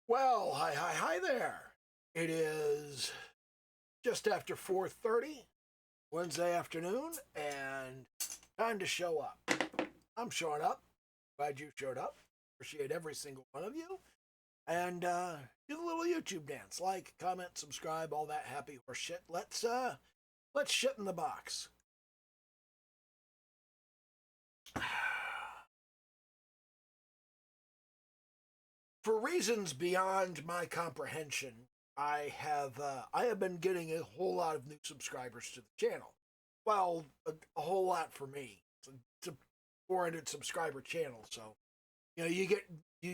Well, hi there. It is just after 4:30 Wednesday afternoon and time to show up. I'm showing up. Glad you showed up. Appreciate every single one of you. And do a little YouTube dance. Like, comment, subscribe, all that happy horse shit. Let's shit in the box. For reasons beyond my comprehension, I have been getting a whole lot of new subscribers to the channel. Well, a whole lot for me. It's a 400 subscriber channel, so you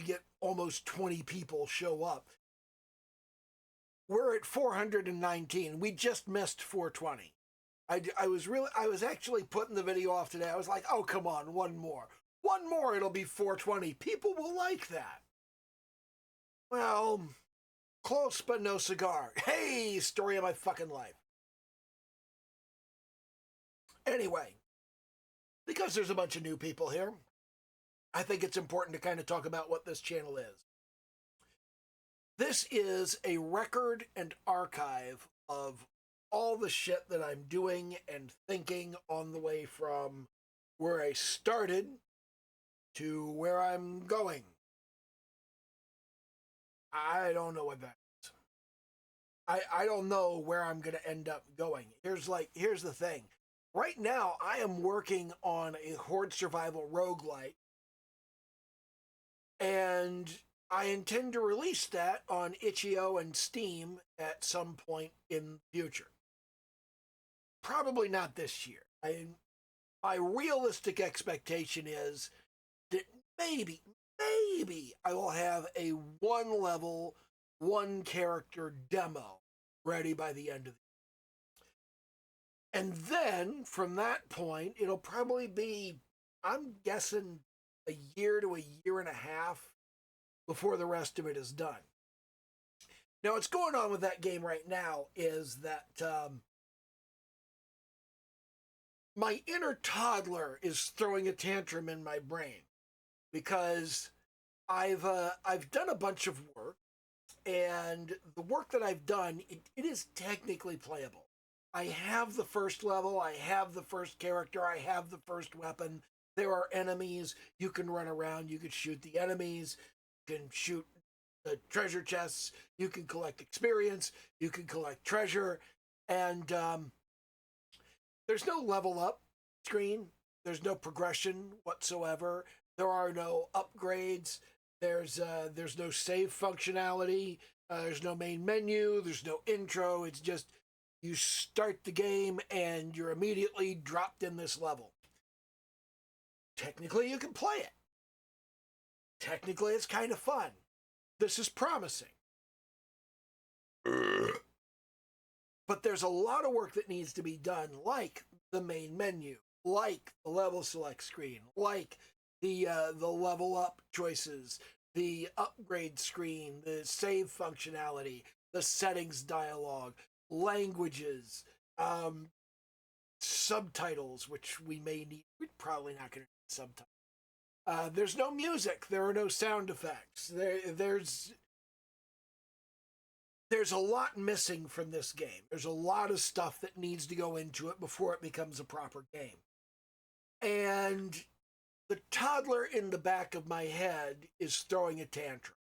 get almost 20 people show up. We're at 419. We just missed 420. I was actually putting the video off today. I was like, oh come on, one more, it'll be 420. People will like that. Well, close but no cigar. Hey, story of my fucking life. Anyway, because there's a bunch of new people here, I think it's important to kind of talk about what this channel is. This is a record and archive of all the shit that I'm doing and thinking on the way from where I started to where I'm going. I don't know what that is. I don't know where I'm going to end up going. Here's the thing. Right now, I am working on a Horde Survival roguelite, and I intend to release that on itch.io and Steam at some point in the future. Probably not this year. My realistic expectation is that maybe I will have a one level, one character demo ready by the end of the year. And then from that point, it'll probably be, I'm guessing, a year to a year and a half before the rest of it is done. Now, what's going on with that game right now is that my inner toddler is throwing a tantrum in my brain because I've done a bunch of work, and the work that I've done, it is technically playable. I have the first level, I have the first character, I have the first weapon. There are enemies. You can run around, you can shoot the enemies, you can shoot the treasure chests, you can collect experience, you can collect treasure, and there's no level up screen. There's no progression whatsoever. There are no upgrades. There's no save functionality. There's no main menu. There's no intro. It's just you start the game and you're immediately dropped in this level. Technically, you can play it. Technically, it's kind of fun. This is promising. But there's a lot of work that needs to be done, like the main menu, like the level select screen, like the level up choices, the upgrade screen, the save functionality, the settings dialogue, languages, subtitles, which we may need. We're probably not going to need subtitles. There's no music. There are no sound effects. There's a lot missing from this game. There's a lot of stuff that needs to go into it before it becomes a proper game. And the toddler in the back of my head is throwing a tantrum.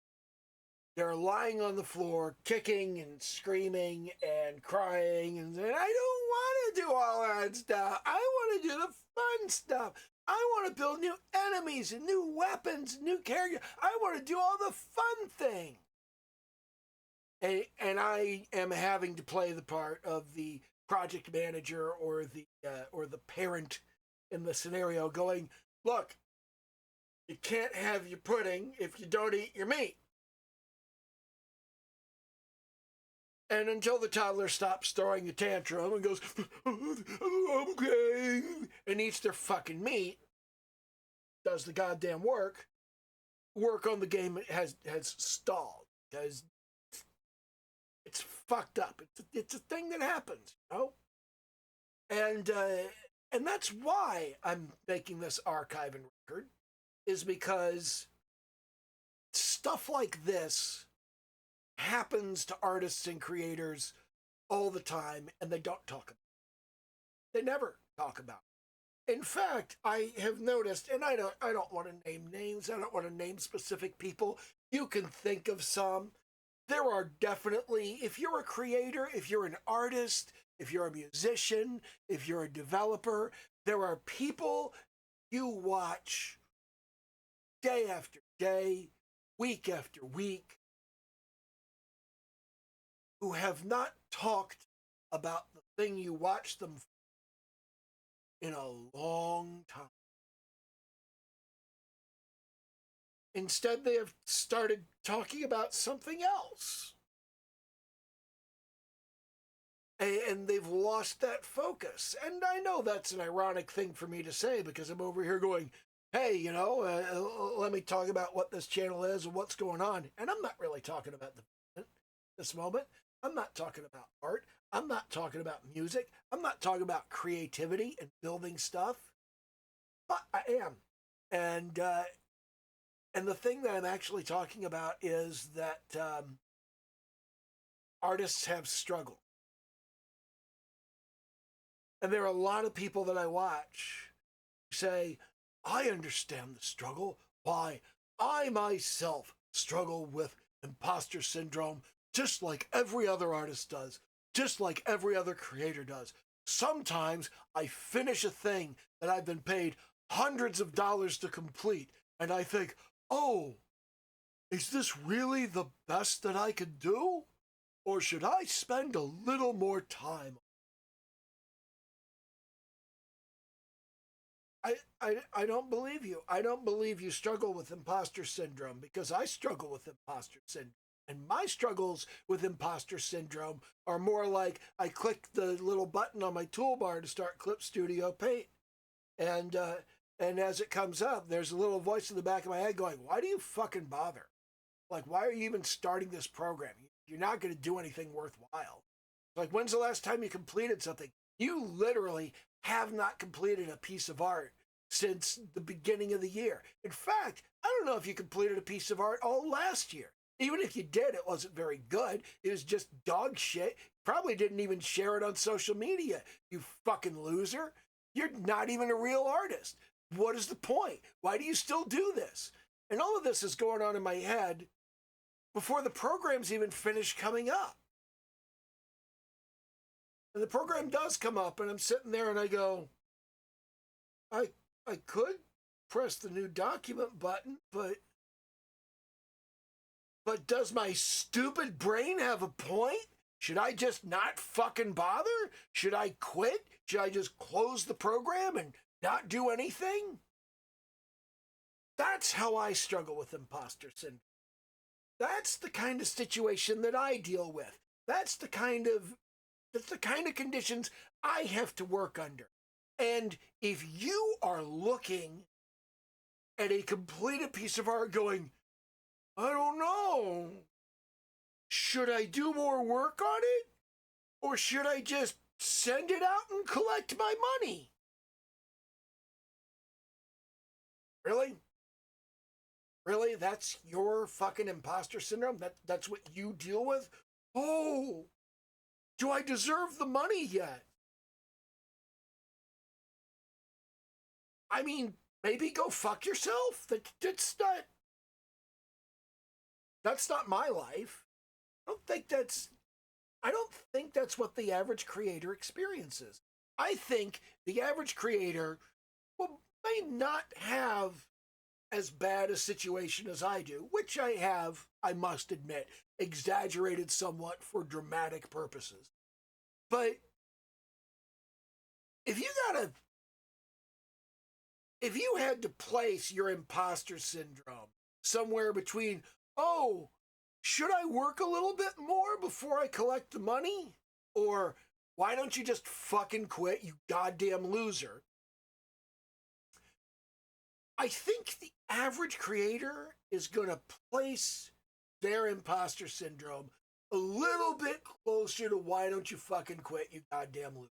They're lying on the floor, kicking and screaming and crying and saying, I don't want to do all that stuff. I want to do the fun stuff. I want to build new enemies and new weapons, new characters. I want to do all the fun things. And I am having to play the part of the project manager or the parent in the scenario, going, look, you can't have your pudding if you don't eat your meat. And until the toddler stops throwing a tantrum and goes, okay, and eats their fucking meat, does the goddamn work on the game has stalled, because it's fucked up. It's a thing that happens, you know? And that's why I'm making this archive and record, is because stuff like this happens to artists and creators all the time, and they don't talk about it. They never talk about it. In fact, I have noticed, and I don't want to name names, I don't want to name specific people. You can think of some. There are definitely, if you're a creator, if you're an artist, if you're a musician, if you're a developer, there are people you watch day after day, week after week, who have not talked about the thing you watch them in a long time. Instead, they have started talking about something else. And they've lost that focus. And I know that's an ironic thing for me to say because I'm over here going, hey, let me talk about what this channel is and what's going on. And I'm not really talking about this moment. I'm not talking about art. I'm not talking about music. I'm not talking about creativity and building stuff. But I am. And the thing that I'm actually talking about is that artists have struggled. And there are a lot of people that I watch who say, I understand the struggle. Why? I myself struggle with imposter syndrome just like every other artist does, just like every other creator does. Sometimes I finish a thing that I've been paid hundreds of dollars to complete, and I think, oh, is this really the best that I could do? Or should I spend a little more time? I don't believe you. I don't believe you struggle with imposter syndrome because I struggle with imposter syndrome. And my struggles with imposter syndrome are more like I click the little button on my toolbar to start Clip Studio Paint. And as it comes up, there's a little voice in the back of my head going, why do you fucking bother? Like, why are you even starting this program? You're not going to do anything worthwhile. Like, when's the last time you completed something? You literally have not completed a piece of art since the beginning of the year. In fact, I don't know if you completed a piece of art all last year. Even if you did, it wasn't very good. It was just dog shit. Probably didn't even share it on social media, you fucking loser. You're not even a real artist. What is the point? Why do you still do this? And all of this is going on in my head before the program's even finished coming up. And the program does come up, and I'm sitting there and I go, I could press the new document button, but does my stupid brain have a point? Should I just not fucking bother? Should I quit? Should I just close the program and not do anything? That's how I struggle with imposter syndrome. That's the kind of situation that I deal with. That's the kind of conditions I have to work under. And if you are looking at a completed piece of art going, I don't know, should I do more work on it? Or should I just send it out and collect my money? Really? Really? That's your fucking imposter syndrome? That's what you deal with? Oh, do I deserve the money yet? I mean, maybe go fuck yourself. That's not my life. I don't think that's what the average creator experiences. I think the average creator may not have as bad a situation as I do, which I have, I must admit, exaggerated somewhat for dramatic purposes. But if you had to place your imposter syndrome somewhere between, oh, should I work a little bit more before I collect the money? Or why don't you just fucking quit, you goddamn loser? I think the average creator is going to place their imposter syndrome a little bit closer to why don't you fucking quit, you goddamn loser.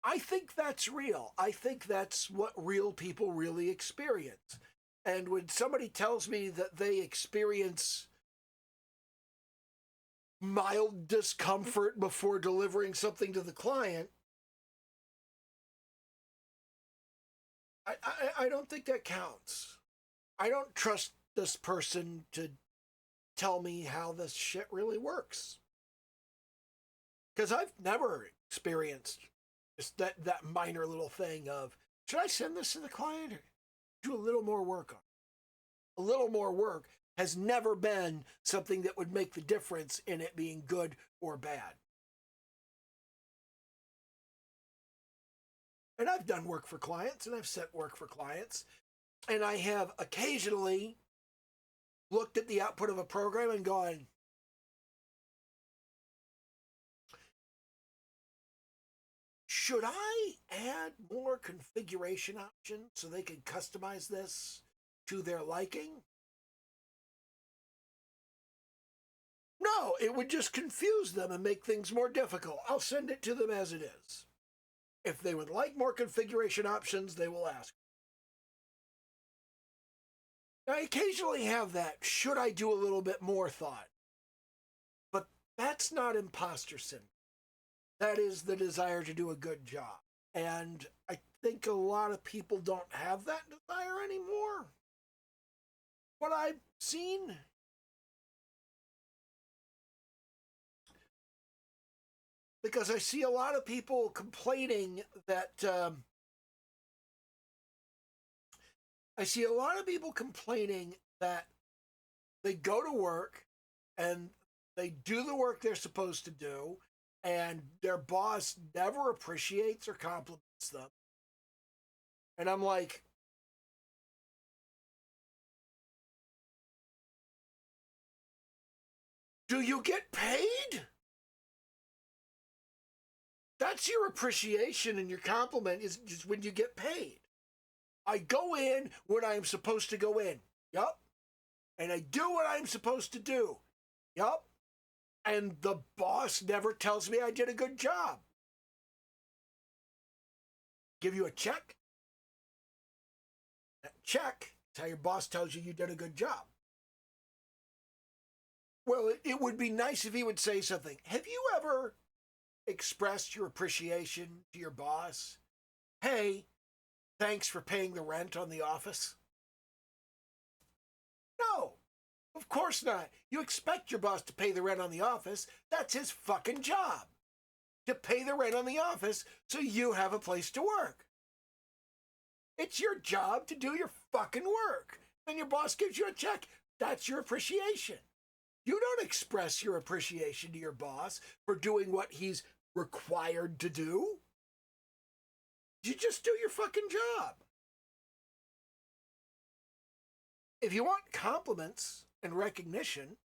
I think that's real. I think that's what real people really experience. And when somebody tells me that they experience mild discomfort before delivering something to the client, I don't think that counts. I don't trust this person to tell me how this shit really works. Because I've never experienced just that minor little thing of, should I send this to the client or do a little more work on it? A little more work has never been something that would make the difference in it being good or bad. And I've done work for clients and I've sent work for clients. And I have occasionally looked at the output of a program and gone, should I add more configuration options so they can customize this to their liking? No, it would just confuse them and make things more difficult. I'll send it to them as it is. If they would like more configuration options, they will ask. I occasionally have that, should I do a little bit more thought? But that's not imposter syndrome. That is the desire to do a good job. And I think a lot of people don't have that desire anymore. What I've seen. Because I see a lot of people complaining that they go to work and they do the work they're supposed to do, and their boss never appreciates or compliments them. And I'm like, do you get paid? That's your appreciation, and your compliment is just when you get paid. I go in when I'm supposed to go in. Yup. And I do what I'm supposed to do. Yup. And the boss never tells me I did a good job. Give you a check. That check is how your boss tells you you did a good job. Well, it would be nice if he would say something. Have you ever expressed your appreciation to your boss? Hey, thanks for paying the rent on the office. No, of course not. You expect your boss to pay the rent on the office. That's his fucking job. To pay the rent on the office so you have a place to work. It's your job to do your fucking work. Then your boss gives you a check. That's your appreciation. You don't express your appreciation to your boss for doing what he's required to do. You just do your fucking job. If you want compliments and recognition,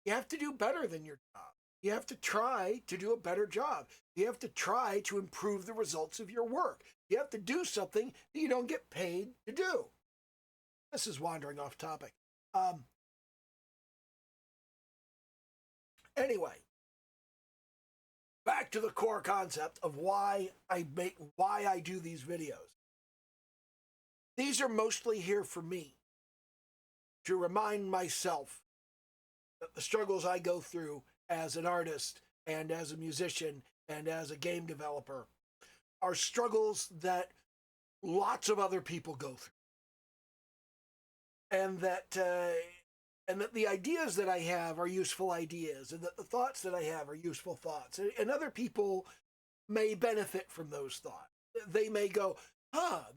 you have to do better than your job. You have to try to do a better job. You have to try to improve the results of your work. You have to do something that you don't get paid to do. This is wandering off topic. Anyway, back to the core concept of why I do these videos. These are mostly here for me to remind myself that the struggles I go through as an artist and as a musician and as a game developer are struggles that lots of other people go through. And that the ideas that I have are useful ideas, and that the thoughts that I have are useful thoughts. And other people may benefit from those thoughts. They may go,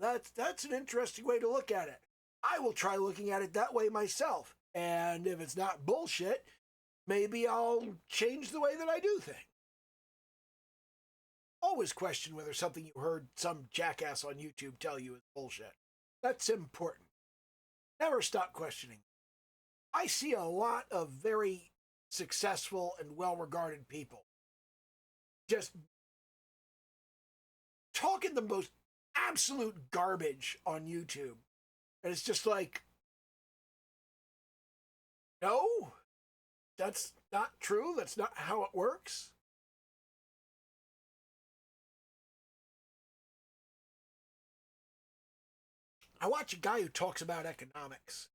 that's an interesting way to look at it. I will try looking at it that way myself. And if it's not bullshit, maybe I'll change the way that I do things. Always question whether something you heard some jackass on YouTube tell you is bullshit. That's important. Never stop questioning. I see a lot of very successful and well-regarded people just talking the most absolute garbage on YouTube. And it's just like, no, that's not true. That's not how it works. I watch a guy who talks about economics.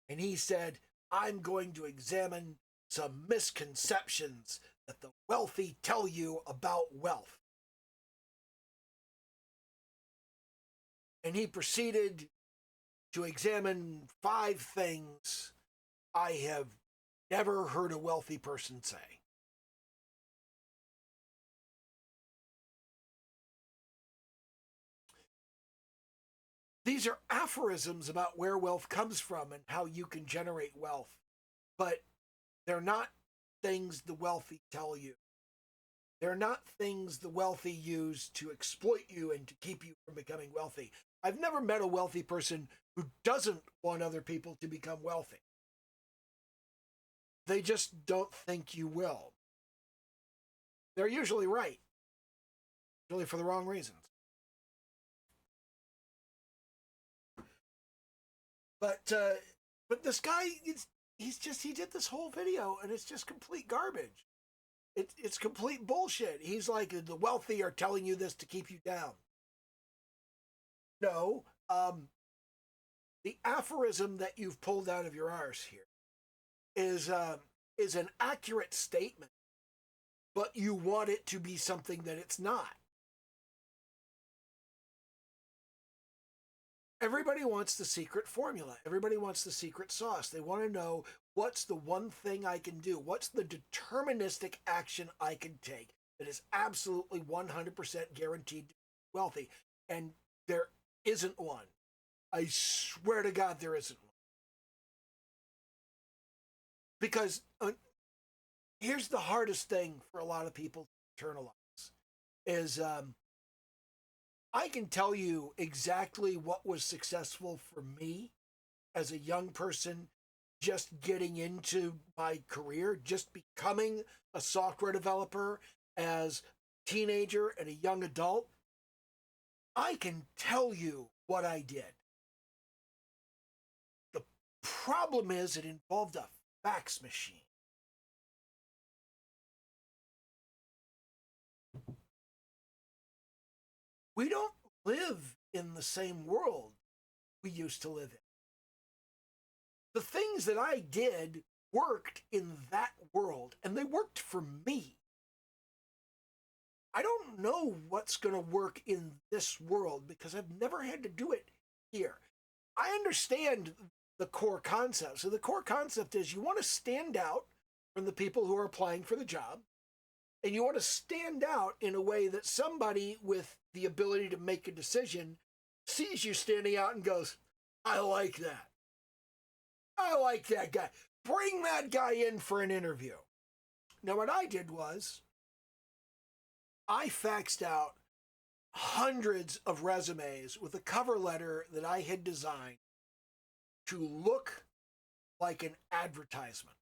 And he said, I'm going to examine some misconceptions that the wealthy tell you about wealth. And he proceeded to examine 5 things I have never heard a wealthy person say. These are aphorisms about where wealth comes from and how you can generate wealth, but they're not things the wealthy tell you. They're not things the wealthy use to exploit you and to keep you from becoming wealthy. I've never met a wealthy person who doesn't want other people to become wealthy. They just don't think you will. They're usually right, usually for the wrong reasons. But this guy, he did this whole video and it's just complete garbage. It's complete bullshit. He's like, the wealthy are telling you this to keep you down. No, the aphorism that you've pulled out of your arse here is an accurate statement, but you want it to be something that it's not. Everybody wants the secret formula. Everybody wants the secret sauce. They want to know, what's the one thing I can do? What's the deterministic action I can take that is absolutely 100% guaranteed to be wealthy? And there isn't one. I swear to God, there isn't one. Because here's the hardest thing for a lot of people to internalize is I can tell you exactly what was successful for me as a young person, just getting into my career, just becoming a software developer as a teenager and a young adult. I can tell you what I did. The problem is it involved a fax machine. We don't live in the same world we used to live in. The things that I did worked in that world, and they worked for me. I don't know what's going to work in this world because I've never had to do it here. I understand the core concept. So the core concept is you want to stand out from the people who are applying for the job, and you want to stand out in a way that somebody with the ability to make a decision sees you standing out and goes, I like that. I like that guy. Bring that guy in for an interview. Now, what I did was I faxed out hundreds of resumes with a cover letter that I had designed to look like an advertisement.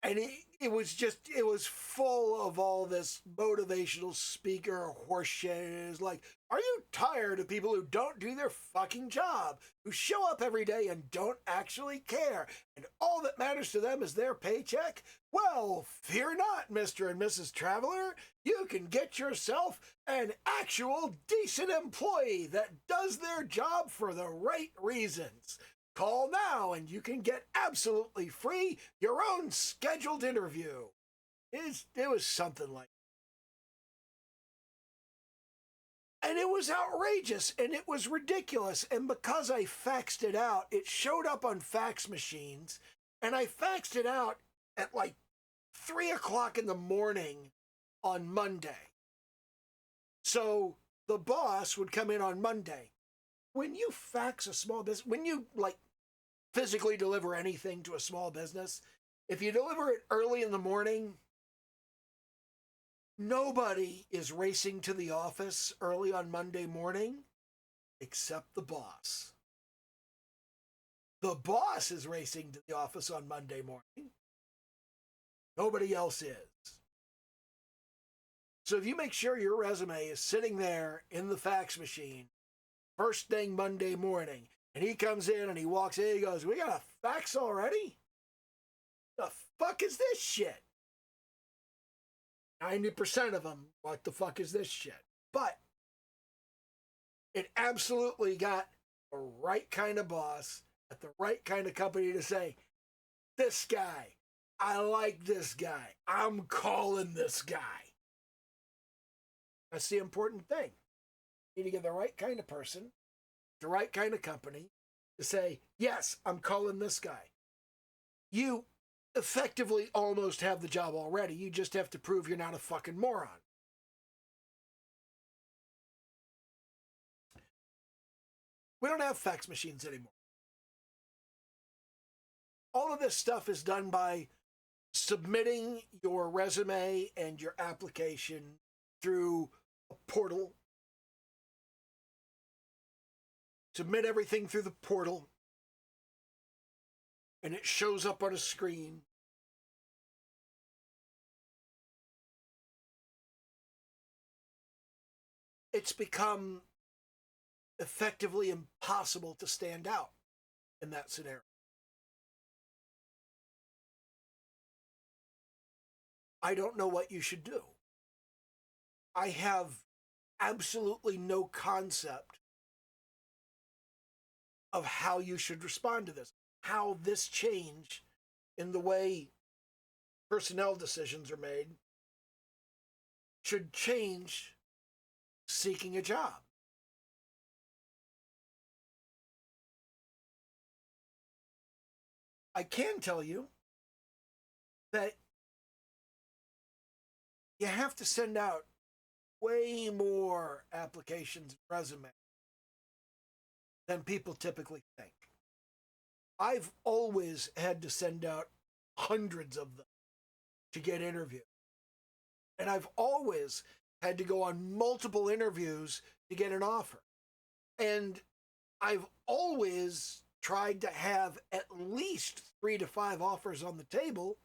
And it was full of all this motivational speaker horseshit. It was like, are you tired of people who don't do their fucking job, who show up every day and don't actually care, and all that matters to them is their paycheck? Well, fear not, Mr. and Mrs. Traveler. You can get yourself an actual decent employee that does their job for the right reasons. Call now and you can get absolutely free your own scheduled interview. It was something like that. And it was outrageous and it was ridiculous. And because I faxed it out, it showed up on fax machines. And I faxed it out at like 3 o'clock in the morning on Monday. So the boss would come in on Monday. When you fax a small business, when you like physically deliver anything to a small business, if you deliver it early in the morning, nobody is racing to the office early on Monday morning except the boss. The boss is racing to the office on Monday morning. Nobody else is. So if you make sure your resume is sitting there in the fax machine first thing Monday morning, and he comes in and he walks in, he goes, we got a fax already? The fuck is this shit? 90% of them, what the fuck is this shit? But it absolutely got the right kind of boss at the right kind of company to say, this guy, I like this guy. I'm calling this guy. That's the important thing. You need to get the right kind of person, the right kind of company to say, yes, I'm calling this guy. You effectively almost have the job already. You just have to prove you're not a fucking moron. We don't have fax machines anymore. All of this stuff is done by submitting your resume and your application through a portal. Submit everything through the portal, and it shows up on a screen. It's become effectively impossible to stand out in that scenario. I don't know what you should do. I have absolutely no concept of how you should respond to this, how this change in the way personnel decisions are made should change seeking a job. I can tell you that you have to send out way more applications and resumes than people typically think. I've always had to send out hundreds of them to get interviewed. And I've always had to go on multiple interviews to get an offer. And I've always tried to have at least 3 to 5 offers on the table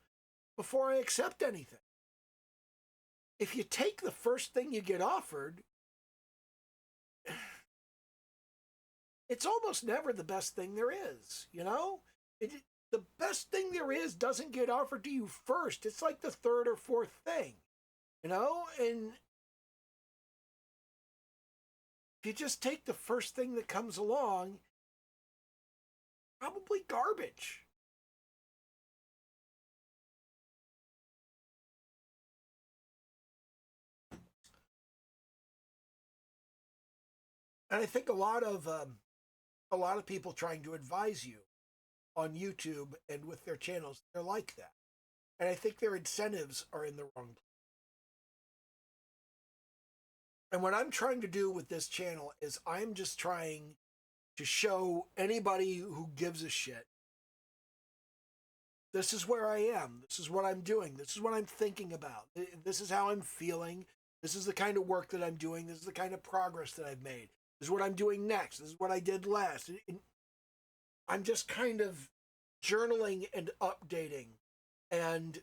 before I accept anything. If you take the first thing you get offered, it's almost never the best thing there is, you know? The best thing there is doesn't get offered to you first. It's like the third or fourth thing, you know? And if you just take the first thing that comes along, probably garbage. And I think a lot of people trying to advise you on YouTube and with their channels, they're like that. And I think their incentives are in the wrong place. And what I'm trying to do with this channel is I'm just trying to show anybody who gives a shit, this is where I am. This is what I'm doing. This is what I'm thinking about. This is how I'm feeling. This is the kind of work that I'm doing. This is the kind of progress that I've made. This is what I'm doing next. This is what I did last. And I'm just kind of journaling and updating. And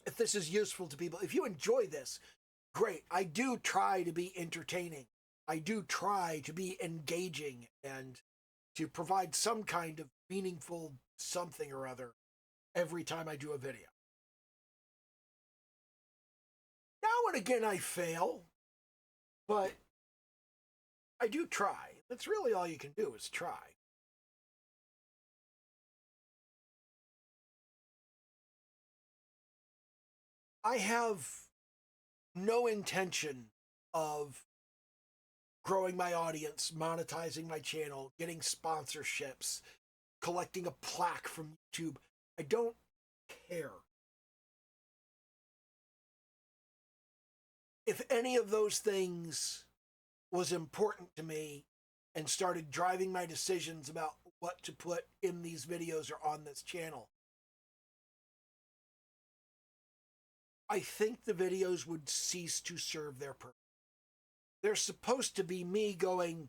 if this is useful to people, if you enjoy this, great. I do try to be entertaining. I do try to be engaging and to provide some kind of meaningful something or other every time I do a video. Now and again I fail, but I do try. That's really all you can do is try. I have no intention of growing my audience, monetizing my channel, getting sponsorships, collecting a plaque from YouTube. I don't care. If any of those things was important to me and started driving my decisions about what to put in these videos or on this channel, I think the videos would cease to serve their purpose. They're supposed to be me going,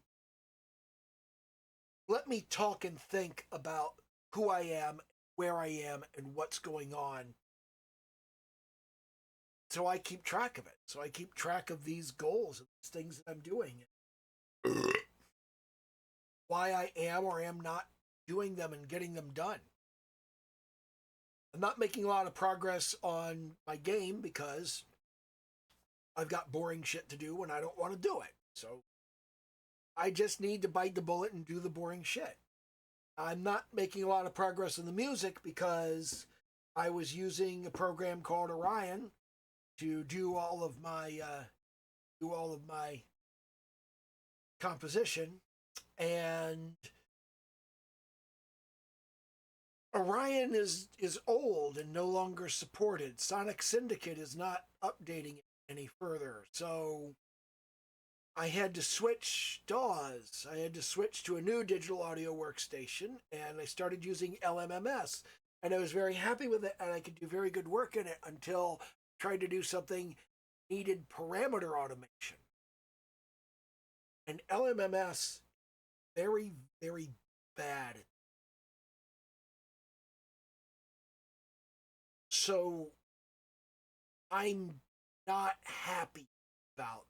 let me talk and think about who I am, where I am, and what's going on. So I keep track of it. So I keep track of these goals and these things that I'm doing. Why I am or am not doing them and getting them done. I'm not making a lot of progress on my game because I've got boring shit to do when I don't want to do it. So I just need to bite the bullet and do the boring shit. I'm not making a lot of progress in the music because I was using a program called Orion to do all of my composition, and Orion is old and no longer supported. Sonic Syndicate is not updating it any further. So I had to switch DAWs. I had to switch to a new digital audio workstation, and I started using LMMS. And I was very happy with it, and I could do very good work in it until I tried to do something needed parameter automation. And LMMS, very, very bad. So I'm not happy about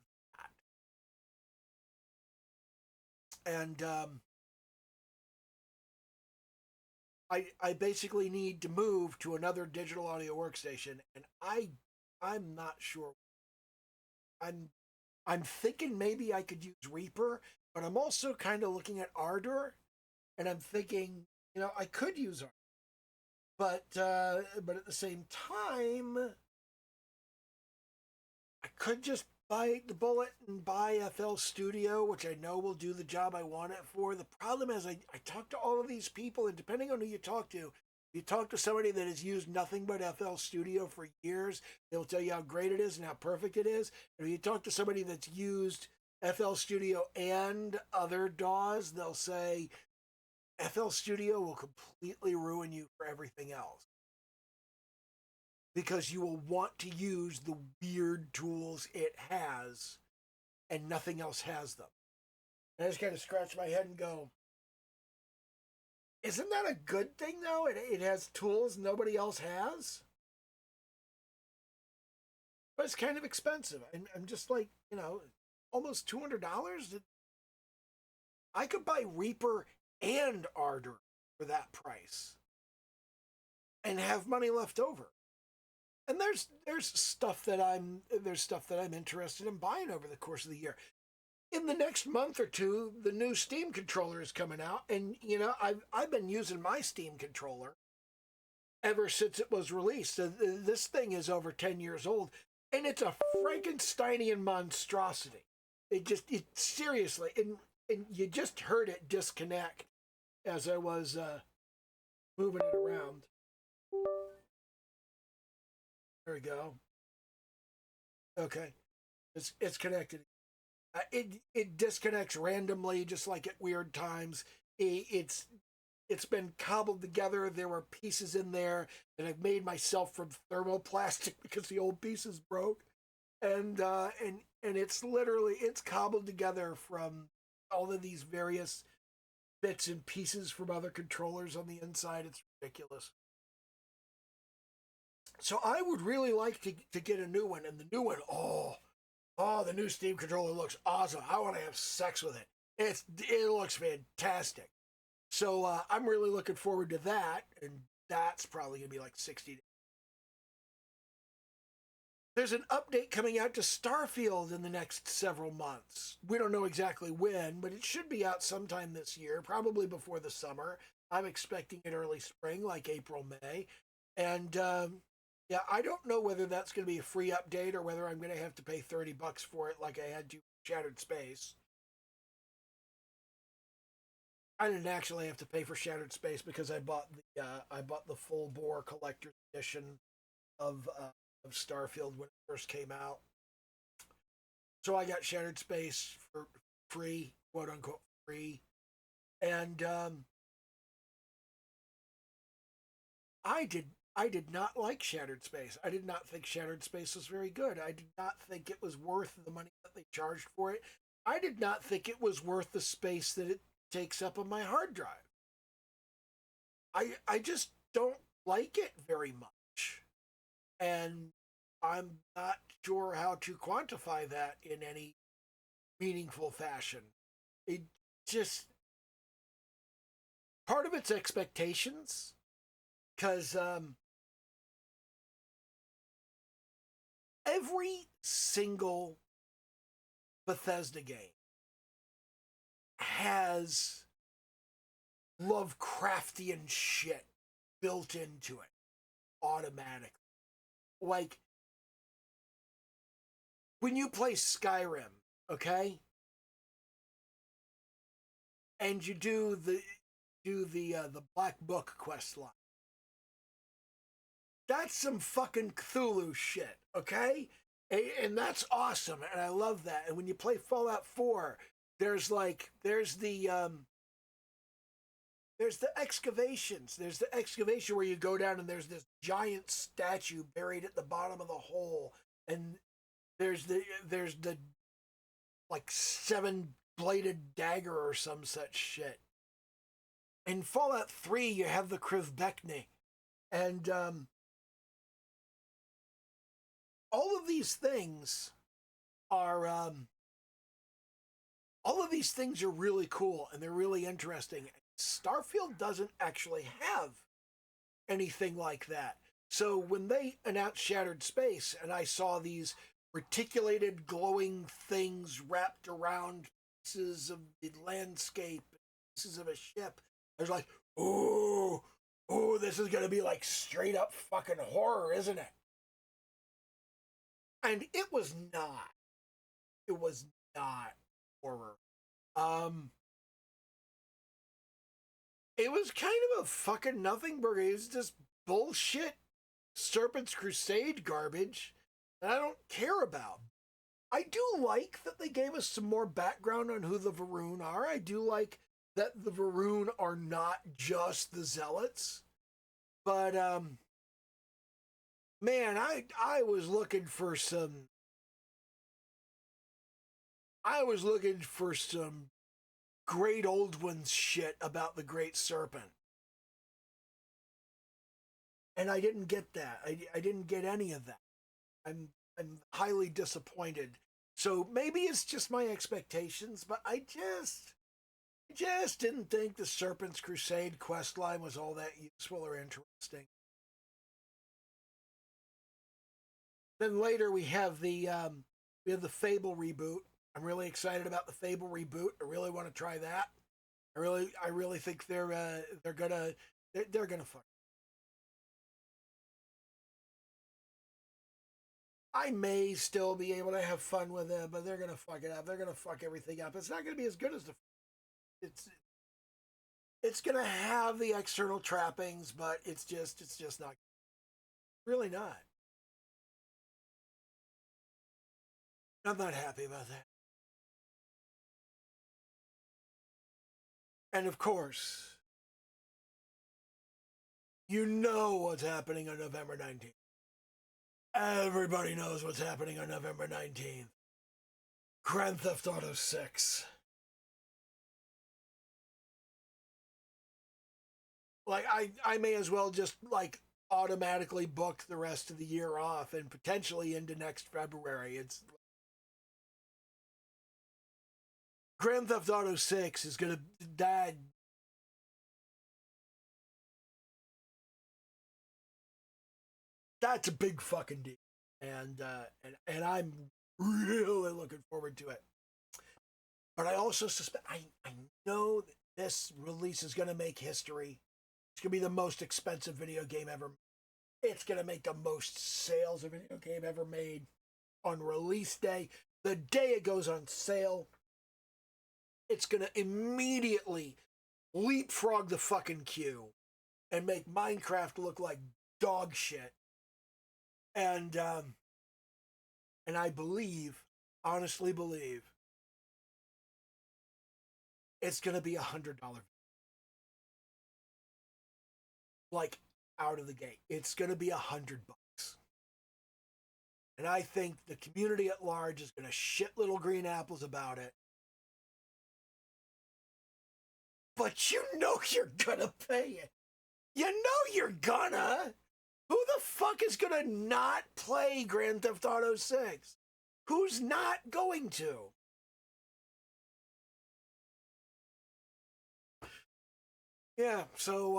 that. And I basically need to move to another digital audio workstation, and I'm not sure. I'm I'm thinking maybe I could use Reaper, but I'm also kind of looking at Ardor, and I'm thinking, I could use Ardor, but at the same time, I could just bite the bullet and buy FL Studio, which I know will do the job I want it for. The problem is, I talk to all of these people, and depending on who you talk to somebody that has used nothing but FL Studio for years, they'll tell you how great it is and how perfect it is. And if you talk to somebody that's used FL Studio and other DAWs, they'll say FL Studio will completely ruin you for everything else because you will want to use the weird tools it has and nothing else has them. And I just kind of scratch my head and go, isn't that a good thing though? It has tools nobody else has. But it's kind of expensive. I'm just like, almost $200. I could buy Reaper and Ardor for that price and have money left over. And there's stuff that I'm interested in buying over the course of the year. In the next month or two, the new Steam controller is coming out, and I've been using my Steam controller ever since it was released. So this thing is over 10 years old, and it's a Frankensteinian monstrosity. It seriously, and you just heard it disconnect as I was moving it around. There we go. Okay, it's connected. It disconnects randomly, just like at weird times. It's been cobbled together. There were pieces in there that I've made myself from thermoplastic because the old pieces broke, and it's cobbled together from all of these various bits and pieces from other controllers on the inside. It's ridiculous. So I would really like to get a new one, and the new one, the new Steam controller looks awesome. I want to have sex with it. It looks fantastic. So I'm really looking forward to that, and that's probably gonna be like 60. There's an update coming out to Starfield in the next several months. We don't know exactly when, but it should be out sometime this year, probably before the summer. I'm expecting it early spring, like April, May. And yeah, I don't know whether that's going to be a free update or whether I'm going to have to pay $30 for it, like I had to Shattered Space. I didn't actually have to pay for Shattered Space because I bought the full bore collector's edition of uh, of Starfield when it first came out. So I got Shattered Space for free, quote unquote free, and I did I did not like Shattered Space. I did not think Shattered Space was very good. I did not think it was worth the money that they charged for it. I did not think it was worth the space that it takes up on my hard drive. I just don't like it very much. And I'm not sure how to quantify that in any meaningful fashion. It just part of its expectations because every single Bethesda game has Lovecraftian shit built into it automatically. Like, when you play Skyrim, okay, and you do the Black Book quest line, that's some fucking Cthulhu shit, okay? And that's awesome, and I love that. And when you play Fallout 4, there's the excavations. There's the excavation where you go down and there's this giant statue buried at the bottom of the hole, and there's the like 7-bladed dagger or some such shit. In Fallout 3, you have the Krivbekni, and all of these things are really cool and they're really interesting. Starfield doesn't actually have anything like that. So when they announced Shattered Space and I saw these reticulated glowing things wrapped around pieces of the landscape, pieces of a ship, I was like, ooh, this is going to be like straight up fucking horror, isn't it? And it was not. It was not horror. It was kind of a fucking nothing burger. It was just bullshit Serpent's Crusade garbage that I don't care about. I do like that they gave us some more background on who the Varun are. I do like that the Varun are not just the Zealots. But, man, I was looking for some... I was looking for some Great Old Ones shit about the Great Serpent. And I didn't get that. I didn't get any of that. I'm highly disappointed. So maybe it's just my expectations, but I just didn't think the Serpent's Crusade questline was all that useful or interesting. Then later we have the Fable reboot. I'm really excited about the Fable reboot. I really want to try that. I really think they're gonna fuck. I may still be able to have fun with it, but they're gonna fuck it up. They're gonna fuck everything up. It's not gonna be as good as the. It's gonna have the external trappings, but it's just not. Really not. I'm not happy about that. And of course, you know what's happening on November 19th. Everybody knows what's happening on November 19th. Grand Theft Auto 6. Like, I may as well just, like, automatically book the rest of the year off and potentially into next February. It's Grand Theft Auto 6 is gonna die. That's a big fucking deal, and I'm really looking forward to it. But I also suspect I know that this release is gonna make history. It's gonna be the most expensive video game ever. It's gonna make the most sales of video game ever made on release day. The day it goes on sale, it's gonna immediately leapfrog the fucking queue and make Minecraft look like dog shit. And I believe, honestly believe, it's gonna be $100. Like, out of the gate. It's gonna be $100. And I think the community at large is gonna shit little green apples about it. But you know you're gonna pay it. You know you're gonna. Who the fuck is gonna not play Grand Theft Auto 6? Who's not going to? Yeah, so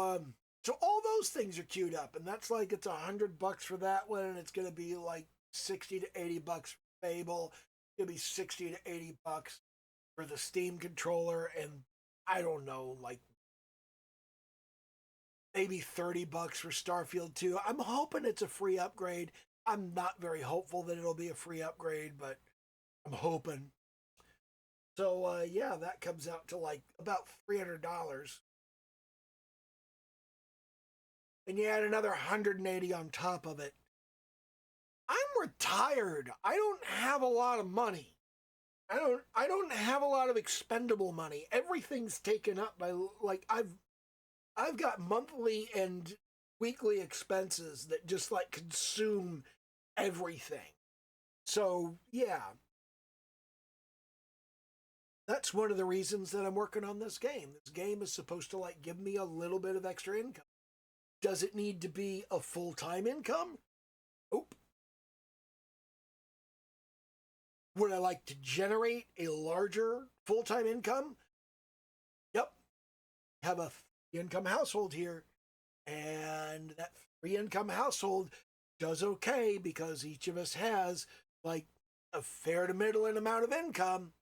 all those things are queued up, and that's like it's $100 for that one, and it's gonna be like $60 to $80 for Fable. It's gonna be $60 to $80 for the Steam controller, and I don't know, like maybe $30 for Starfield 2. I'm hoping it's a free upgrade. I'm not very hopeful that it'll be a free upgrade, but I'm hoping. So yeah, that comes out to like about $300. And you add another 180 on top of it. I'm retired. I don't have a lot of money. I don't have a lot of expendable money. Everything's taken up by, like, I've got monthly and weekly expenses that just like consume everything. So, yeah. That's one of the reasons that I'm working on this game. This game is supposed to like give me a little bit of extra income. Does it need to be a full-time income? Nope. Would I like to generate a larger full-time income? Yep. Have a three-income household here. And that three-income household does okay because each of us has like a fair to middling amount of income.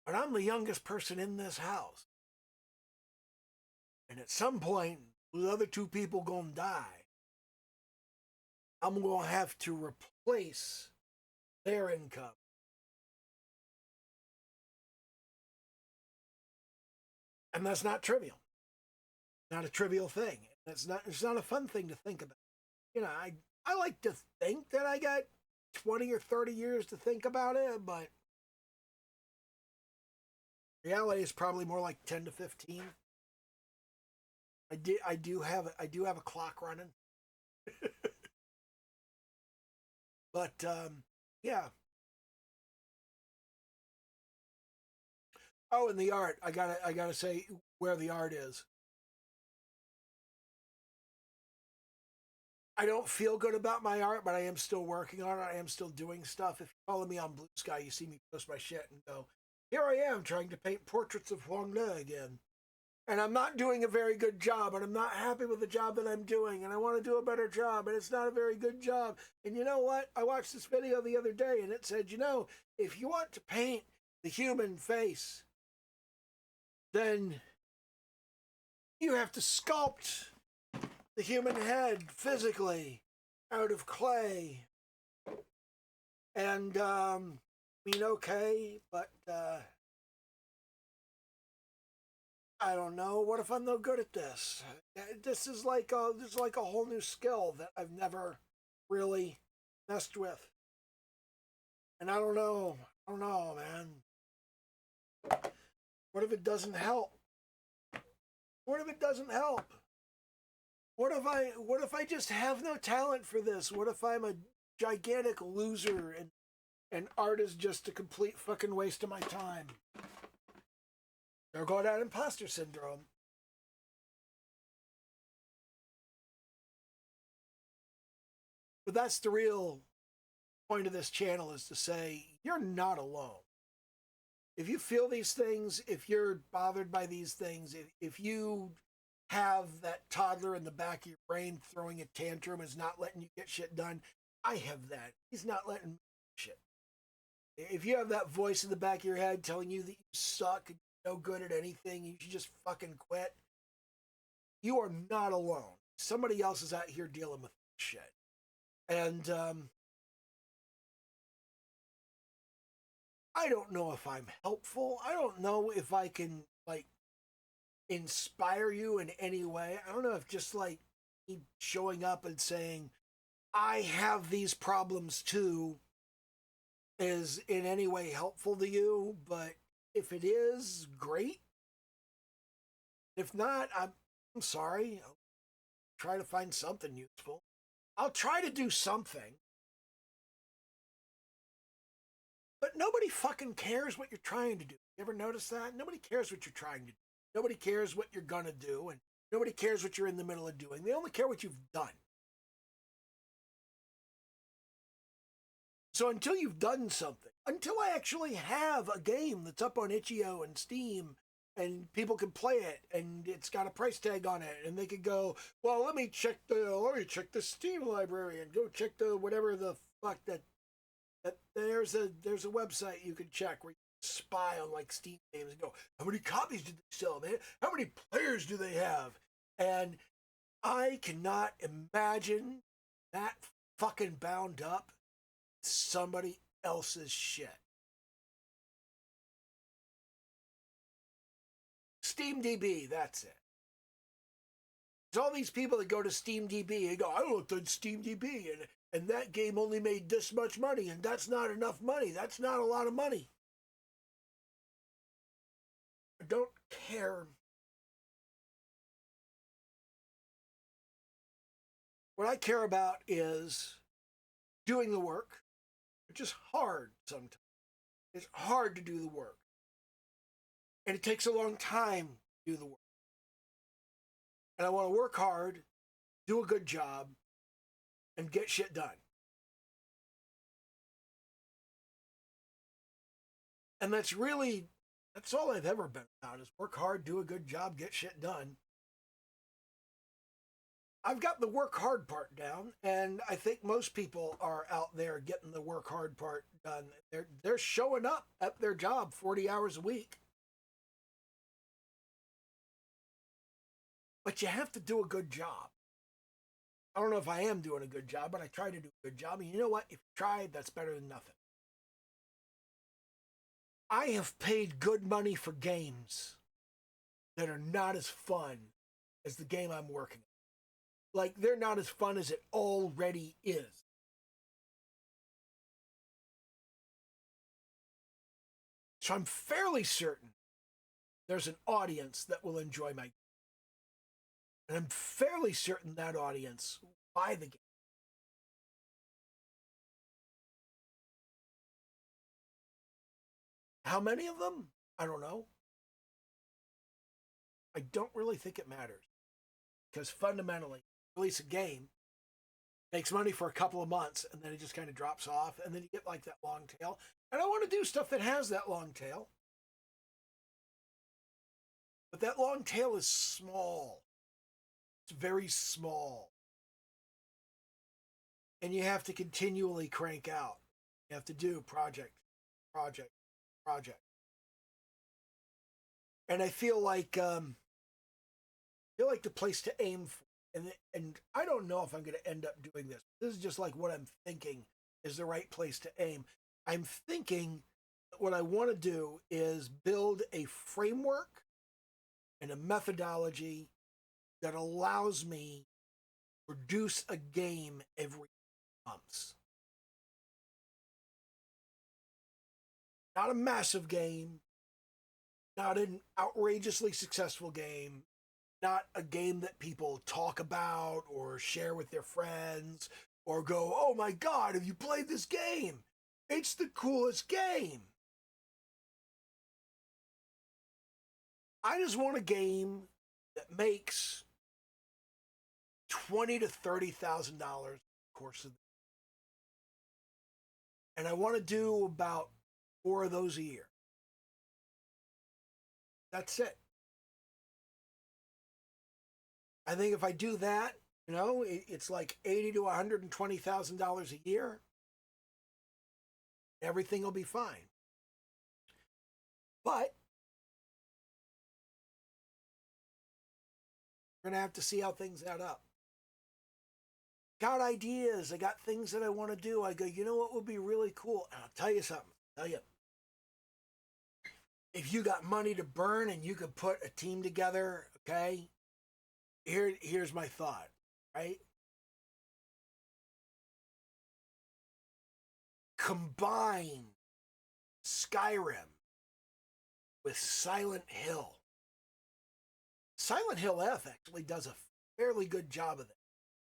But I'm the youngest person in this house. And at some point, the other two people gonna die. I'm gonna have to replace their income. And that's not trivial. Not a trivial thing. It's not a fun thing to think about. You know, I like to think that I got 20 or 30 years to think about it, but reality is probably more like 10 to 15. I do have a clock running. But yeah. Oh, and the art. I gotta say where the art is. I don't feel good about my art, but I am still working on it. I am still doing stuff. If you follow me on Blue Sky, you see me post my shit and go, here I am trying to paint portraits of Huang Le again. And I'm not doing a very good job, and I'm not happy with the job that I'm doing, and I want to do a better job, and it's not a very good job. And you know what? I watched this video the other day, and it said, you know, if you want to paint the human face, then you have to sculpt the human head physically out of clay. And I mean, okay, but I don't know. What if I'm no good at this? This is like a whole new skill that I've never really messed with, and I don't know. I don't know, man. What if it doesn't help? What if it doesn't help? What if I just have no talent for this? What if I'm a gigantic loser and art is just a complete fucking waste of my time? There go that imposter syndrome. But that's the real point of this channel, is to say you're not alone. If you feel these things, if you're bothered by these things, if you have that toddler in the back of your brain throwing a tantrum, is not letting you get shit done, I have that. He's not letting me shit. If you have that voice in the back of your head telling you that you suck and you're no good at anything, you should just fucking quit, you are not alone. Somebody else is out here dealing with shit. And I don't know if I'm helpful. I don't know if I can like inspire you in any way. I don't know if just like me showing up and saying I have these problems too is in any way helpful to you, but if it is, great. If not, I'm sorry. I'll try to find something useful. I'll try to do something. But nobody fucking cares what you're trying to do. You ever notice that? Nobody cares what you're trying to do. Nobody cares what you're gonna do, and nobody cares what you're in the middle of doing. They only care what you've done. So until you've done something, until I actually have a game that's up on itch.io and Steam, and people can play it, and it's got a price tag on it, and they could go, well, let me check the Steam library and go check the whatever the fuck that there's a website you can check where you spy on like Steam games and go, how many copies did they sell, man? How many players do they have? And I cannot imagine that fucking bound up somebody else's shit. SteamDB, that's it. There's all these people that go to SteamDB and go, I looked at SteamDB and that game only made this much money, and that's not enough money. That's not a lot of money. I don't care. What I care about is doing the work, which is hard sometimes. It's hard to do the work. And it takes a long time to do the work. And I want to work hard, do a good job, and get shit done. And that's all I've ever been about, is work hard, do a good job, get shit done. I've got the work hard part down, and I think most people are out there getting the work hard part done. They're showing up at their job 40 hours a week. But you have to do a good job. I don't know if I am doing a good job, but I try to do a good job. And you know what? If you try, that's better than nothing. I have paid good money for games that are not as fun as the game I'm working on. Like, they're not as fun as it already is. So I'm fairly certain there's an audience that will enjoy my game. And I'm fairly certain that audience will buy the game. How many of them? I don't know. I don't really think it matters. Because fundamentally, release a game, makes money for a couple of months, and then it just kind of drops off, and then you get like that long tail. And I want to do stuff that has that long tail. But that long tail is small. It's very small. And you have to continually crank out. You have to do project. And I feel like the place to aim for. And I don't know if I'm going to end up doing this. This is just like what I'm thinking is the right place to aim. I'm thinking what I want to do is build a framework and a methodology that allows me to produce a game every month. Not a massive game, not an outrageously successful game, not a game that people talk about or share with their friends or go, oh my God, have you played this game? It's the coolest game. I just want a game that makes $20,000 to $30,000 course of the and I want to do about 4 of those a year. That's it. I think if I do that, it's like $80,000 to $120,000 a year. Everything will be fine. But we're going to have to see how things add up. Got ideas. I got things that I want to do. I go, you know what would be really cool? And I'll tell you something. If you got money to burn and you could put a team together, okay? Here's my thought, right? Combine Skyrim with Silent Hill. Silent Hill F actually does a fairly good job of it.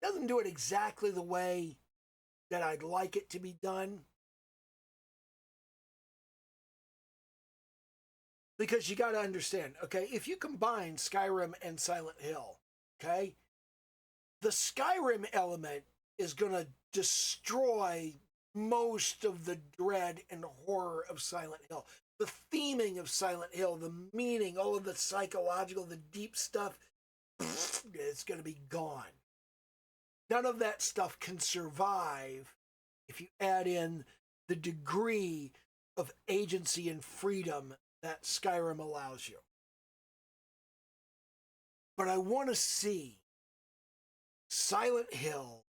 Doesn't do it exactly the way that I'd like it to be done. Because you got to understand, okay, if you combine Skyrim and Silent Hill, okay, the Skyrim element is going to destroy most of the dread and horror of Silent Hill. The theming of Silent Hill, the meaning, all of the psychological, the deep stuff, it's going to be gone. None of that stuff can survive if you add in the degree of agency and freedom that Skyrim allows you. But I want to see Silent Hill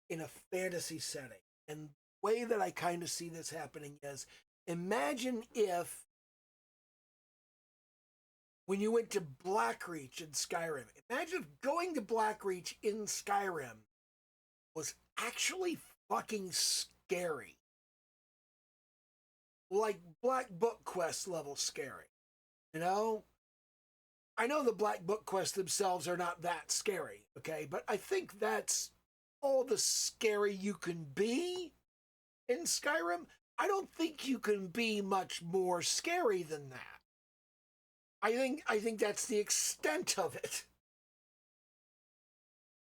in a fantasy setting. And the way that I kind of see this happening is, imagine if when you went to Blackreach in Skyrim, imagine if going to Blackreach in Skyrim was actually fucking scary. Like Black Book Quest level scary. You know? I know the Black Book Quest themselves are not that scary, okay? But I think that's all the scary you can be in Skyrim. I don't think you can be much more scary than that. I think that's the extent of it.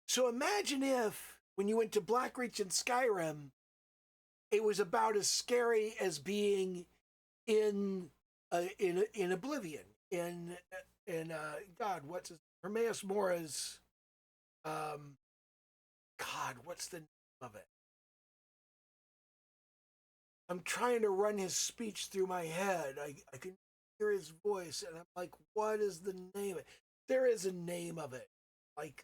So imagine if, when you went to Blackreach in Skyrim, it was about as scary as being in Oblivion, in God, what's his, Hermaeus Mora's, God, what's the name of it? I'm trying to run his speech through my head. I can hear his voice, and I'm like, what is the name of it? There is a name of it. Like,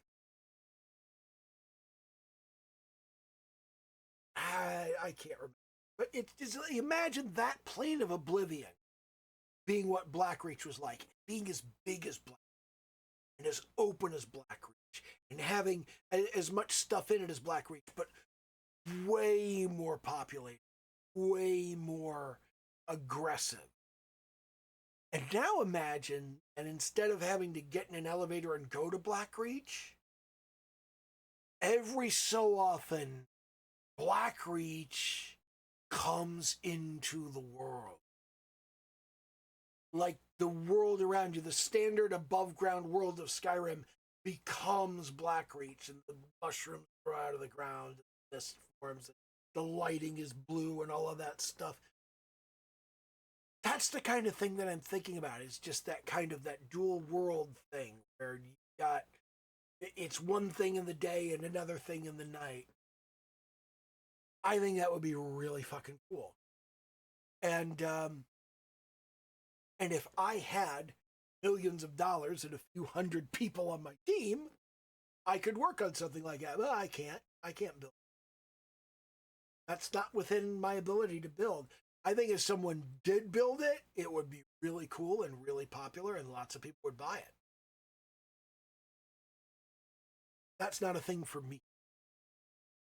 I can't remember. But it's just, imagine that plane of Oblivion being what Blackreach was like, being as big as Black and as open as Blackreach, and having as much stuff in it as Blackreach, but way more populated, way more aggressive. And now imagine, and instead of having to get in an elevator and go to Blackreach, every so often, Blackreach comes into the world. Like the world around you, the standard above ground world of Skyrim becomes Blackreach, and the mushrooms grow out of the ground, the mist forms, the lighting is blue, and all of that stuff. That's the kind of thing that I'm thinking about. Is just that kind of that dual world thing where you got, it's one thing in the day and another thing in the night. I think that would be really fucking cool. And if I had millions of dollars and a few hundred people on my team, I could work on something like that. Well, I can't. I can't build. That's not within my ability to build. I think if someone did build it, it would be really cool and really popular, and lots of people would buy it. That's not a thing for me.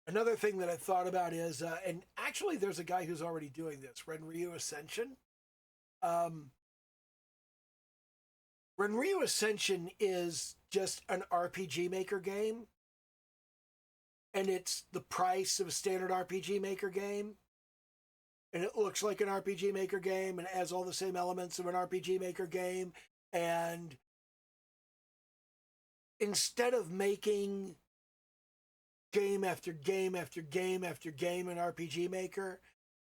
Another thing that I thought about is, and actually there's a guy who's already doing this, Renryu Ascension. Renryu Ascension is just an RPG Maker game, and it's the price of a standard RPG Maker game, and it looks like an RPG Maker game, and it has all the same elements of an RPG Maker game, and instead of making game after game after game after game in RPG Maker,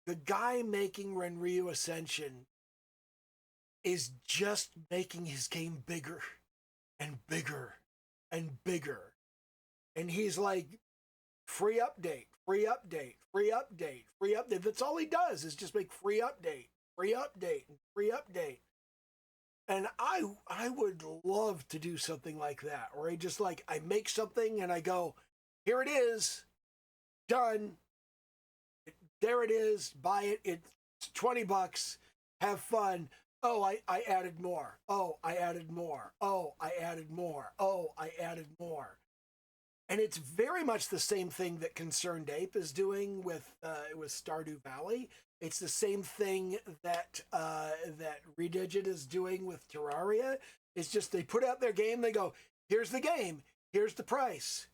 the guy making Renryu Ascension is just making his game bigger and bigger and bigger. And he's like, free update, free update, free update, free update. That's all he does, is just make free update, free update, free update. And I would love to do something like that, where I just like, I make something and I go, here it is, done. There it is, buy it. It's $20. Have fun. Oh, I added more. Oh, I added more. Oh, I added more. Oh, I added more. And it's very much the same thing that Concerned Ape is doing with Stardew Valley. It's the same thing that that Redigit is doing with Terraria. It's just they put out their game, they go, here's the game, here's the price.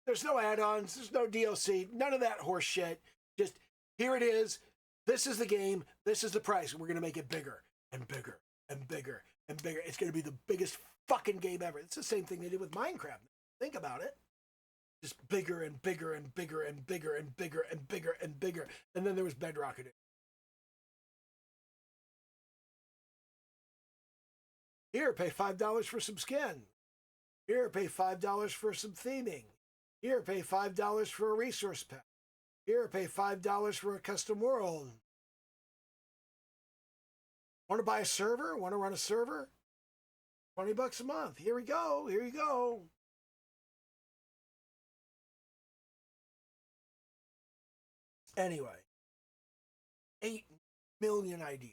There's no add-ons, there's no DLC, none of that horse shit. Just, here it is, this is the game, this is the price, and we're going to make it bigger and bigger and bigger and bigger. It's going to be the biggest fucking game ever. It's the same thing they did with Minecraft. Think about it. Just bigger and bigger and bigger and bigger and bigger and bigger and bigger. And then there was Bedrock Edition. Here, pay $5 for some skin. Here, pay $5 for some theming. Here, pay $5 for a resource pack. Here, pay $5 for a custom world. Want to buy a server? Want to run a server? $20 a month. Here we go. Here you go. Anyway, 8 million ideas.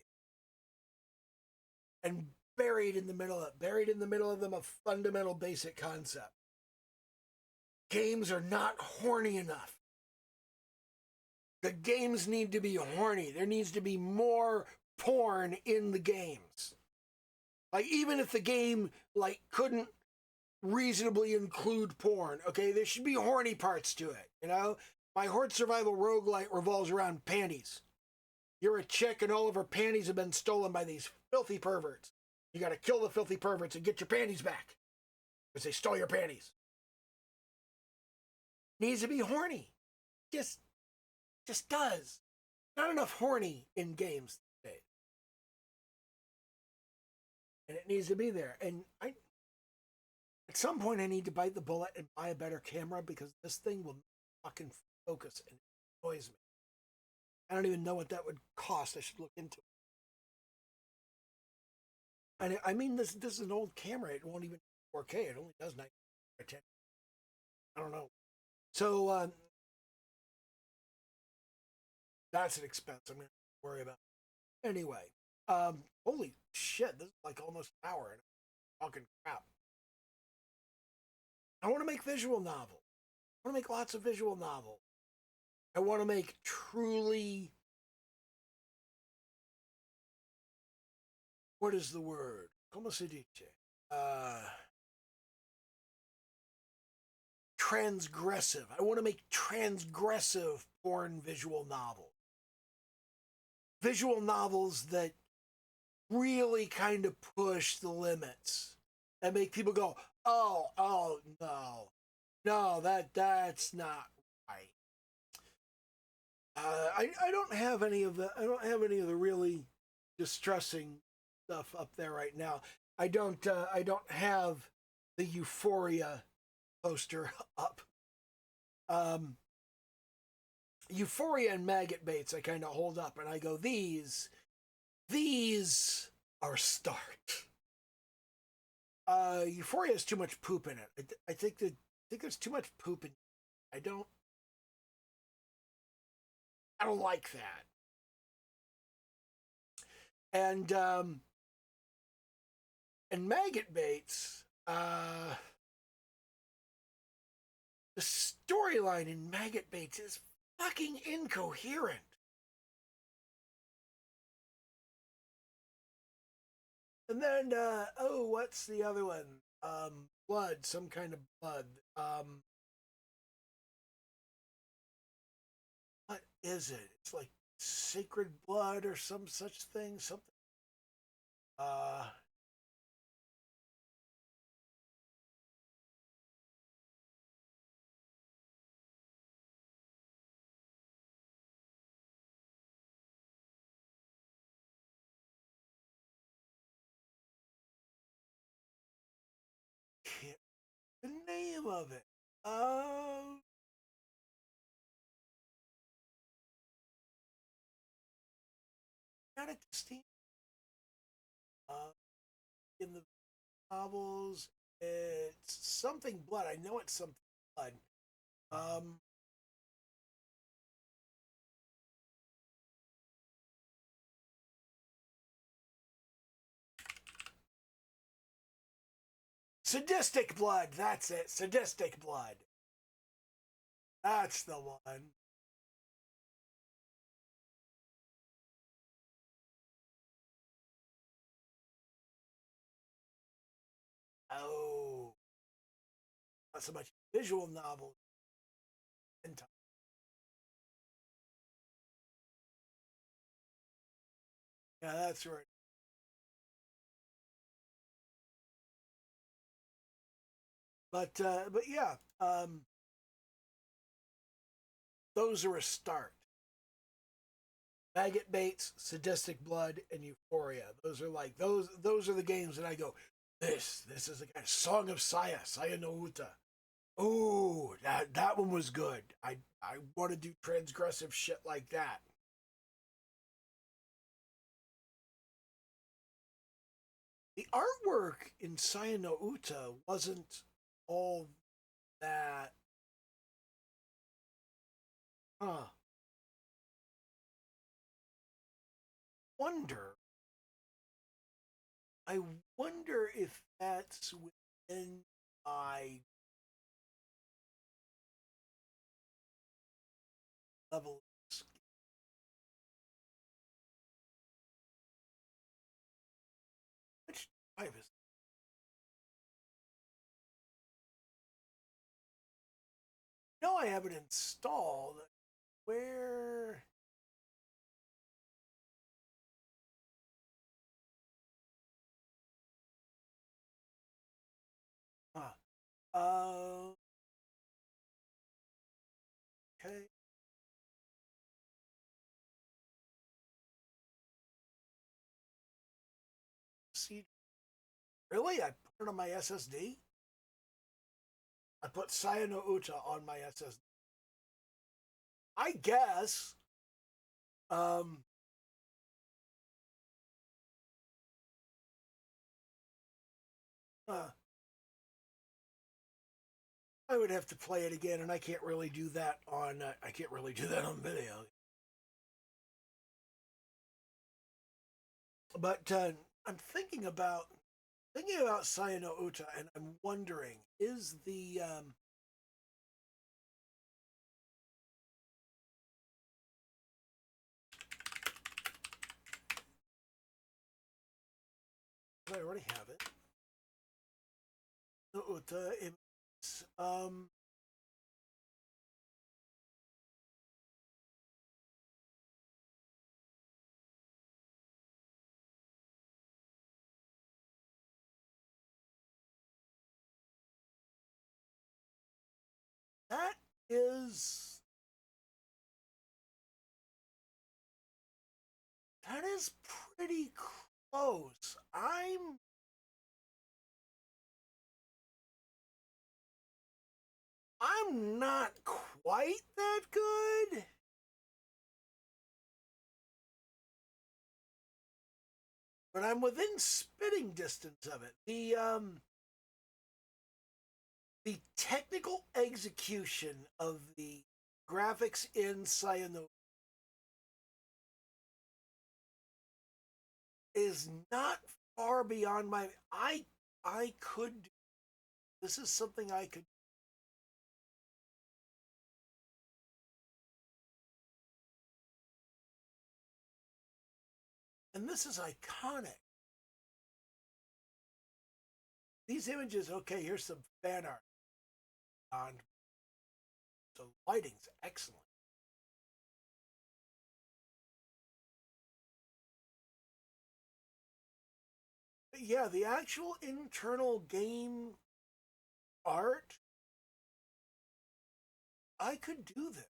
And buried in the middle of them, a fundamental basic concept. Games are not horny enough. The games need to be horny. There needs to be more porn in the games. Like, even if the game, like, couldn't reasonably include porn, okay, there should be horny parts to it, you know? My Horde Survival roguelite revolves around panties. You're a chick and all of her panties have been stolen by these filthy perverts. You gotta kill the filthy perverts and get your panties back. Because they stole your panties. Needs to be horny. Just does. Not enough horny in games today. And it needs to be there. And at some point I need to bite the bullet and buy a better camera because this thing will fucking focus and it annoys me. I don't even know what that would cost. I should look into it. And I mean, this is an old camera. It won't even 4K. It only does 9 by 10. I don't know. So that's an expense I'm going to worry about. Anyway, holy shit, this is like almost an hour and I'm talking crap. I want to make visual novels. I want to make lots of visual novels. I want to make truly, what is the word? ¿Cómo se dice? Transgressive. I want to make transgressive porn visual novels. Visual novels that really kind of push the limits and make people go, oh, no, that's not right. I don't have any of the really distressing stuff up there right now. I don't have the Euphoria poster up. Euphoria and maggot baits I kind of hold up and I go, these are start. Euphoria has too much poop in it. I think there's too much poop in it. I don't like that. And maggot baits, the storyline in maggot baits is fucking incoherent. And then, what's the other one? Blood, some kind of blood. What is it? It's like sacred blood or some such thing. Something. The name of it. Not at the Steam. In the novels, it's something blood. I know it's something blood. Sadistic blood. That's it. Sadistic blood. That's the one. Oh, not so much visual novel. Yeah, that's right. But yeah, those are a start. Maggot baits, sadistic blood, and euphoria. Those are like those are the games that I go. This is a Song of Saya no Uta. Oh, that one was good. I want to do transgressive shit like that. The artwork in Sayano Uta wasn't all that. Huh. Wonder. I wonder if that's within my level. Which drive is? No, I have it installed. Where? Huh. Okay. See, really? I put it on my SSD. I put Sayano Uta on my SSD. I guess. Um. Uh, I would have to play it again, and I can't really do that on. I can't really do that on video. But I'm thinking about Sayano Uta, and I'm wondering, is the I already have it. The Uta is, that is that is pretty close. I'm not quite that good, but I'm within spitting distance of it. The technical execution of the graphics in Sayano is not far beyond my. I could. This is something I could. And this is iconic. These images. Okay, here's some fan art on. The lighting's excellent. But yeah, the actual internal game art, I could do this.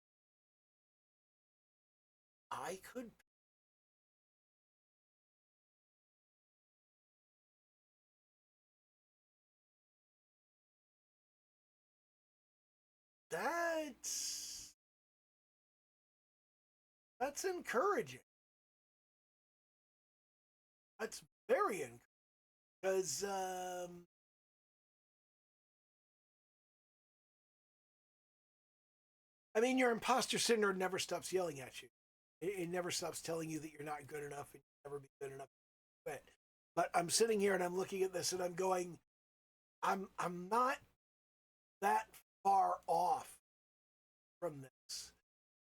I could. That's that's encouraging. That's very encouraging because I mean, your imposter syndrome never stops yelling at you. It never stops telling you that you're not good enough and you'll never be good enough to quit. But I'm sitting here and I'm looking at this and I'm going, I'm not that far off from this.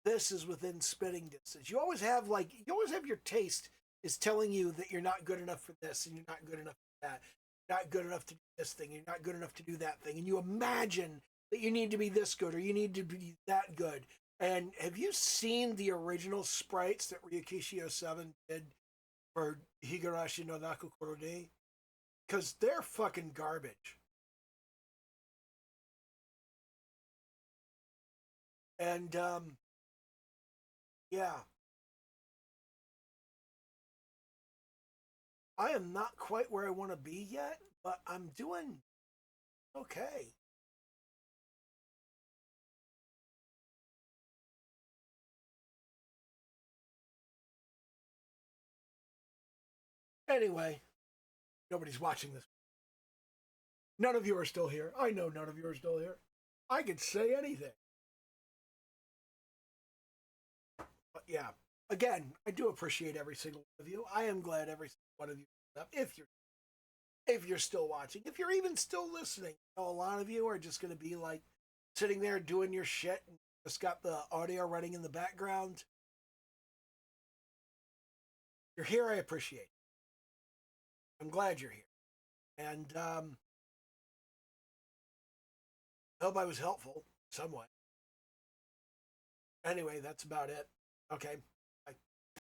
This is within spitting distance. You always have your taste is telling you that you're not good enough for this and you're not good enough for that. You're not good enough to do this thing. You're not good enough to do that thing. And you imagine that you need to be this good or you need to be that good. And have you seen the original sprites that Ryukishi 07 did for Higurashi no Naku Korode? Because they're fucking garbage. And yeah, I am not quite where I want to be yet, but I'm doing okay. Anyway, nobody's watching this. None of you are still here. I know none of you are still here. I could say anything. But yeah, again, I do appreciate every single one of you. I am glad every single one of you up. If you're still watching, if you're even still listening, you know, a lot of you are just going to be like sitting there doing your shit and just got the audio running in the background. You're here. I appreciate it. I'm glad you're here, and I hope I was helpful some way. Anyway, that's about it. Okay.